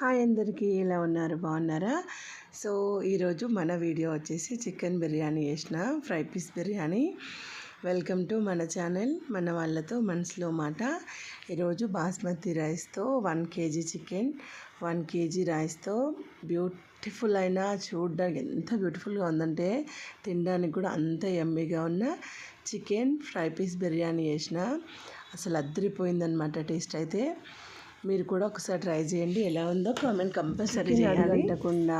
Hi అందరికీ, ఎలా ఉన్నారు? బాగున్నారా? సో ఈరోజు మన వీడియో వచ్చేసి చికెన్ బిర్యానీ చేసిన fry piece biryani. Welcome to మన ఛానల్ మన వాళ్ళతో మనసులో మాట. ఈరోజు బాస్మతి రైస్తో 1 kg చికెన్, 1 kg రైస్తో బ్యూటిఫుల్ అయిన, చూడడానికి ఎంత బ్యూటిఫుల్గా ఉందంటే తినడానికి కూడా అంత యమ్మీగా ఉన్న చికెన్ ఫ్రై పీస్ బిర్యానీ చేసిన. అసలు అద్దరిపోయిందనమాట టేస్ట్ అయితే. మీరు కూడా ఒకసారి ట్రై చేయండి, ఎలా ఉందో కామెంట్ కంపల్సరీ చేయాలి. అంటకుండా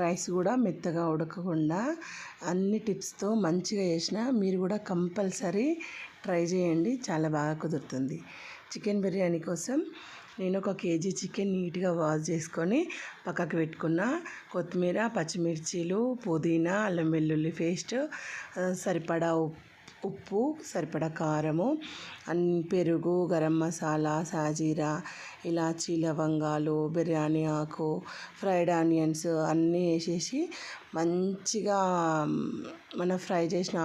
రైస్ కూడా మెత్తగా ఉడకకుండా అన్ని టిప్స్తో మంచిగా చేసిన. మీరు కూడా కంపల్సరీ ట్రై చేయండి, చాలా బాగా కుదురుతుంది. చికెన్ బిర్యానీ కోసం నేను 1 kg చికెన్ నీట్గా వాష్ చేసుకొని పక్కకు పెట్టుకున్న. కొత్తిమీర, పచ్చిమిర్చీలు, పుదీనా, అల్లం వెల్లుల్లి పేస్ట్, సరిపడా ఉప్పు, సరిపడా కారము, పెరుగు, గరం మసాలా, సాజీరా, ఇలాచీ, లవంగాలు, బిర్యానీ ఆకు, ఫ్రైడ్ ఆనియన్స్ అన్నీ వేసేసి మంచిగా మనం ఫ్రై చేసిన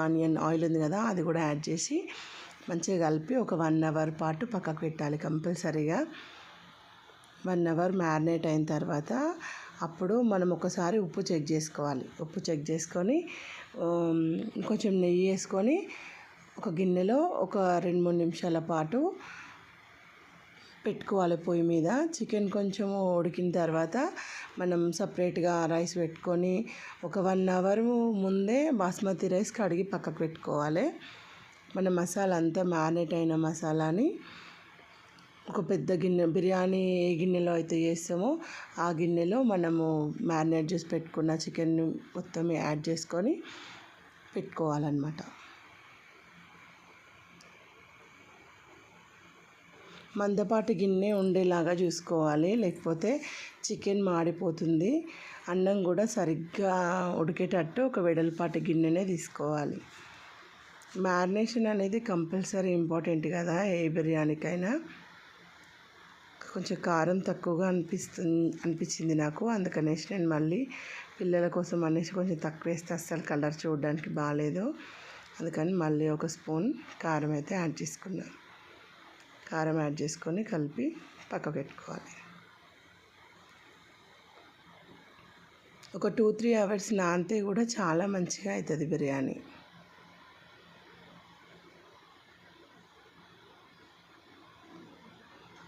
ఆయిల్ ఉంది కదా, అది కూడా యాడ్ చేసి మంచిగా కలిపి ఒక 1 hour పాటు పక్కకు పెట్టాలి కంపల్సరీగా. 1 hour మ్యారినేట్ అయిన తర్వాత అప్పుడు మనం ఒకసారి ఉప్పు చెక్ చేసుకోవాలి. ఉప్పు చెక్ చేసుకొని కొంచెం నెయ్యి వేసుకొని ఒక గిన్నెలో ఒక 2-3 నిమిషాల పాటు పెట్టుకోవాలి పొయ్యి మీద. చికెన్ కొంచెం ఉడికిన తర్వాత మనం సపరేట్గా రైస్ పెట్టుకొని ఒక 1 hour ముందే బాస్మతి రైస్ కడిగి పక్కకు పెట్టుకోవాలి. మన మసాలా అంతా మ్యారినేట్ అయిన మసాలాని ఒక పెద్ద గిన్నె, బిర్యానీ ఏ గిన్నెలో అయితే చేస్తామో ఆ గిన్నెలో మనము మ్యారినేట్ చేసి పెట్టుకున్న చికెన్ మొత్తం యాడ్ చేసుకొని పెట్టుకోవాలన్నమాట. మందపాటి గిన్నె ఉండేలాగా చూసుకోవాలి, లేకపోతే చికెన్ మాడిపోతుంది. అన్నం కూడా సరిగ్గా ఉడికేటట్టు ఒక వెడల్పాటి గిన్నెనే తీసుకోవాలి. మ్యారినేషన్ అనేది కంపల్సరీ ఇంపార్టెంట్ కదా ఏ బిర్యానీకైనా. కొంచెం కారం తక్కువగా అనిపించింది నాకు, అందుకనేసి నేను మళ్ళీ పిల్లల కోసం అనేసి కొంచెం తక్కువ వేస్తే అస్సలు కలర్ చూడడానికి బాగాలేదు. అందుకని మళ్ళీ 1 స్పూన్ కారం అయితే యాడ్ చేసుకున్నాను. కారం యాడ్ చేసుకొని కలిపి పక్కకు పెట్టుకోవాలి. ఒక 2-3 hours నానితే కూడా చాలా మంచిగా అవుతుంది బిర్యానీ.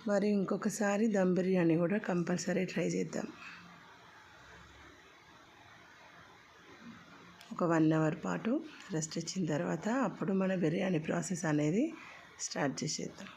మరి ఇంకొకసారి దమ్ బిర్యానీ కూడా కంపల్సరీ ట్రై చేద్దాం. ఒక 1 hour పాటు రెస్ట్ ఇచ్చిన తర్వాత అప్పుడు మన బిర్యానీ ప్రాసెస్ అనేది స్టార్ట్ చేసేద్దాం.